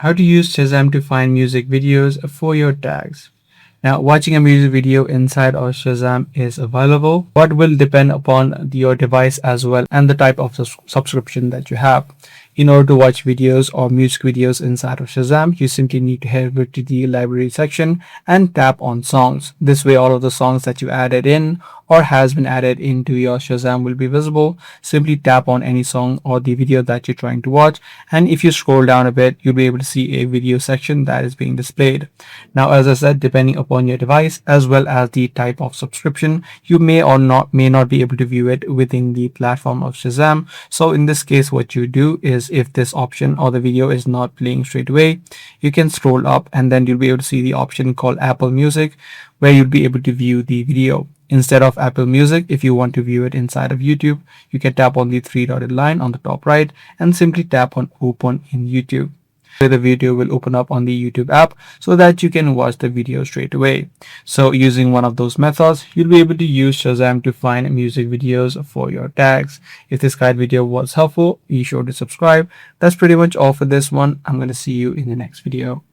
How to use Shazam to find music videos for your tags. Now, watching a music video inside of Shazam is available, but will depend upon your device as well and the type of subscription that you have. In order to watch videos or music videos inside of Shazam, you simply need to head over to the library section and tap on songs. This way, all of the songs that you added in or has been added into your Shazam will be visible. Simply tap on any song or the video that you're trying to watch, and if you scroll down a bit, you'll be able to see a video section that is being displayed. Now, as I said, depending upon your device as well as the type of subscription, you may not be able to view it within the platform of Shazam. So in this case, what you do is, if this option or the video is not playing straight away, you can scroll up and then you'll be able to see the option called Apple Music, where you'll be able to view the video. Instead of Apple Music, if you want to view it inside of YouTube, you can tap on the three dotted line on the top right and simply tap on Open in YouTube. The video will open up on the YouTube app so that you can watch the video straight away. So using one of those methods, you'll be able to use Shazam to find music videos for your tags. If this guide video was helpful, be sure to subscribe. That's pretty much all for this one. I'm going to see you in the next video.